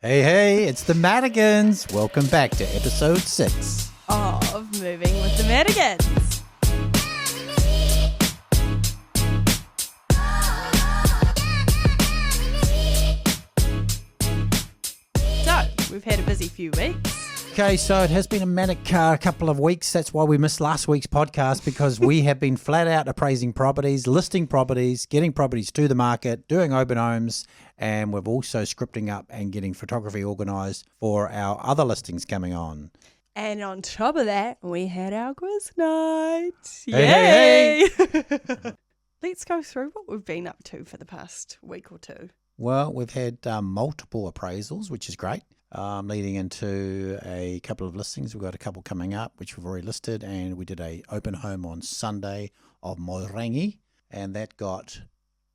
Hey, it's the Madigans. Welcome back to episode 6 of Moving with the Madigans. So, we've had a busy few weeks. Okay, so it has been a manic couple of weeks. That's why we missed last week's podcast, because we have been flat out appraising properties, listing properties, getting properties to the market, doing open homes, and we're also scripting up and getting photography organised for our other listings coming on. And on top of that, we had our quiz night. Hey, Yay! Let's go through what we've been up to for the past week or two. Well, we've had multiple appraisals, which is great. Leading into a couple of listings. We've got a couple coming up, which we've already listed, and we did a open home on Sunday of Moirangi, and that got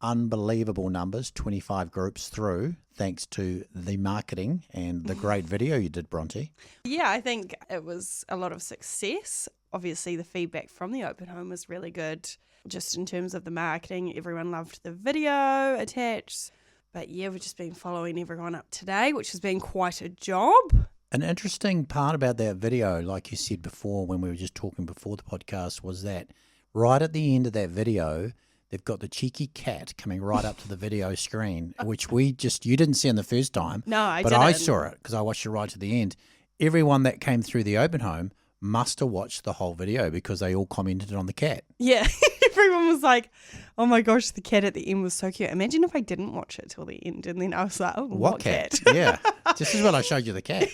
unbelievable numbers, 25 groups through, thanks to the marketing and the great video you did, Bronte. Yeah, I think it was a lot of success. Obviously, the feedback from the open home was really good. Just in terms of the marketing, everyone loved the video attached. But yeah, we've just been following everyone up today, which has been quite a job. An interesting part about that video, like you said before when we were just talking before the podcast, was that right at the end of that video, they've got the cheeky cat coming right up to the video screen, which you didn't see in the first time. No, I didn't. But I saw it because I watched it right to the end. Everyone that came through the open home must have watched the whole video because they all commented on the cat. Yeah, everyone was like, oh my gosh, the cat at the end was so cute. Imagine if I didn't watch it till the end and then I was like, oh, what cat? Yeah, this is when I showed you the cat.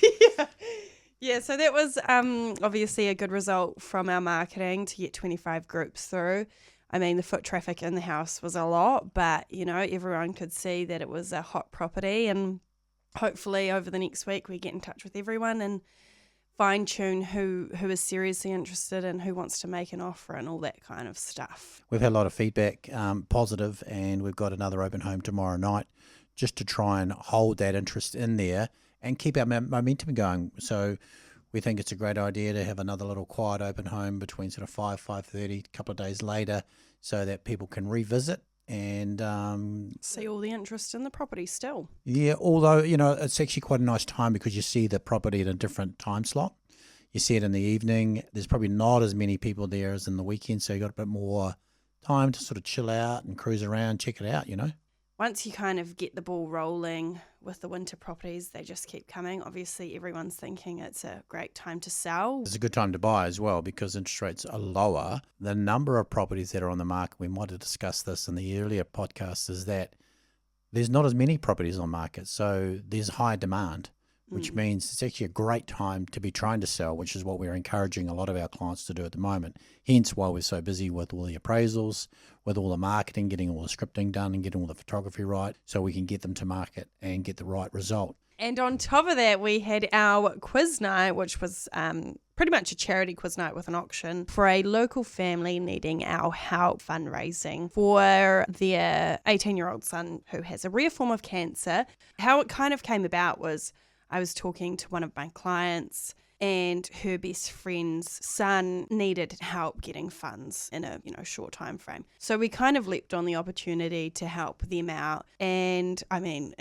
Yeah, so that was obviously a good result from our marketing to get 25 groups through. I mean, the foot traffic in the house was a lot, but, you know, everyone could see that it was a hot property, and hopefully over the next week we get in touch with everyone and fine-tune who is seriously interested and who wants to make an offer and all that kind of stuff. We've had a lot of feedback, positive, and we've got another open home tomorrow night just to try and hold that interest in there and keep our momentum going. So we think it's a great idea to have another little quiet open home between sort of 5:30, a couple of days later, so that people can revisit and see all the interest in the property still. Yeah, although, you know, it's actually quite a nice time because you see the property at a different time slot. You see it in the evening. There's probably not as many people there as in the weekend, so you got a bit more time to sort of chill out and cruise around, check it out, you know. Once you kind of get the ball rolling with the winter properties, they just keep coming. Obviously, everyone's thinking it's a great time to sell. It's a good time to buy as well because interest rates are lower. The number of properties that are on the market, we might have discussed this in the earlier podcast, is that there's not as many properties on market. So there's high demand, which means it's actually a great time to be trying to sell, which is what we're encouraging a lot of our clients to do at the moment. Hence why we're so busy with all the appraisals, with all the marketing, getting all the scripting done and getting all the photography right so we can get them to market and get the right result. And on top of that, we had our quiz night, which was pretty much a charity quiz night with an auction for a local family needing our help fundraising for their 18-year-old son who has a rare form of cancer. How it kind of came about was I was talking to one of my clients and her best friend's son needed help getting funds in a short time frame. So we kind of leapt on the opportunity to help them out. And I mean,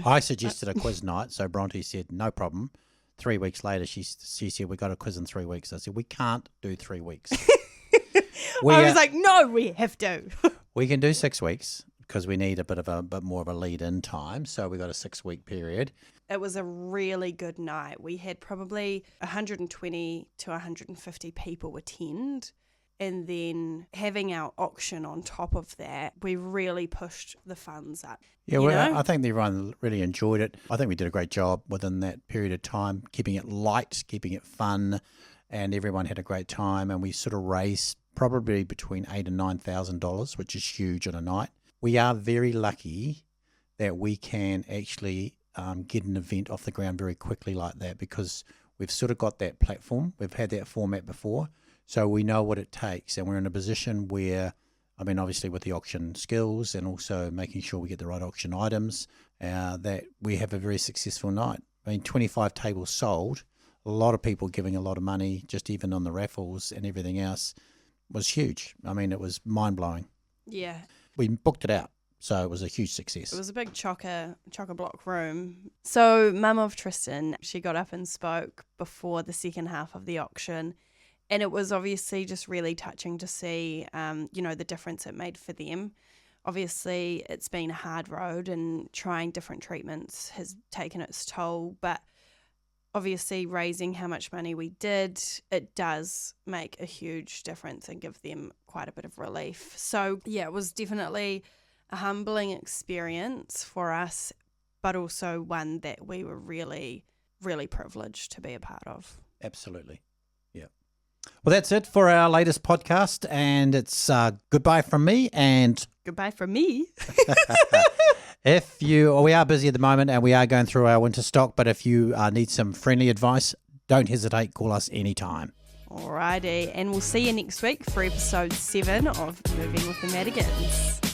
I suggested a quiz night, so Bronte said no problem. 3 weeks later, she said we got a quiz in 3 weeks. I said we can't do 3 weeks. I was like, no, we have to. We can do 6 weeks because we need a bit more of a lead-in time. So we got a 6-week period. It was a really good night. We had probably 120 to 150 people attend. And then having our auction on top of that, we really pushed the funds up. Yeah, well, I think everyone really enjoyed it. I think we did a great job within that period of time, keeping it light, keeping it fun, and everyone had a great time. And we sort of raised probably between $8,000 and $9,000, which is huge on a night. We are very lucky that we can actually get an event off the ground very quickly like that because we've sort of got that platform. We've had that format before, so we know what it takes. And we're in a position where, I mean, obviously with the auction skills and also making sure we get the right auction items, that we have a very successful night. I mean, 25 tables sold, a lot of people giving a lot of money, just even on the raffles and everything else was huge. I mean, it was mind-blowing. Yeah. We booked it out. So it was a huge success. It was a big chocker block room. So Mum of Tristan, she got up and spoke before the second half of the auction. And it was obviously just really touching to see, the difference it made for them. Obviously, it's been a hard road and trying different treatments has taken its toll. But obviously, raising how much money we did, it does make a huge difference and give them quite a bit of relief. So, yeah, it was definitely a humbling experience for us, but also one that we were really, really privileged to be a part of. Absolutely. Yeah. Well, that's it for our latest podcast, and it's goodbye from me and goodbye from me. We are busy at the moment and we are going through our winter stock, but if you need some friendly advice, don't hesitate, call us anytime. Alrighty, and we'll see you next week for episode 7 of Moving with the Madigans.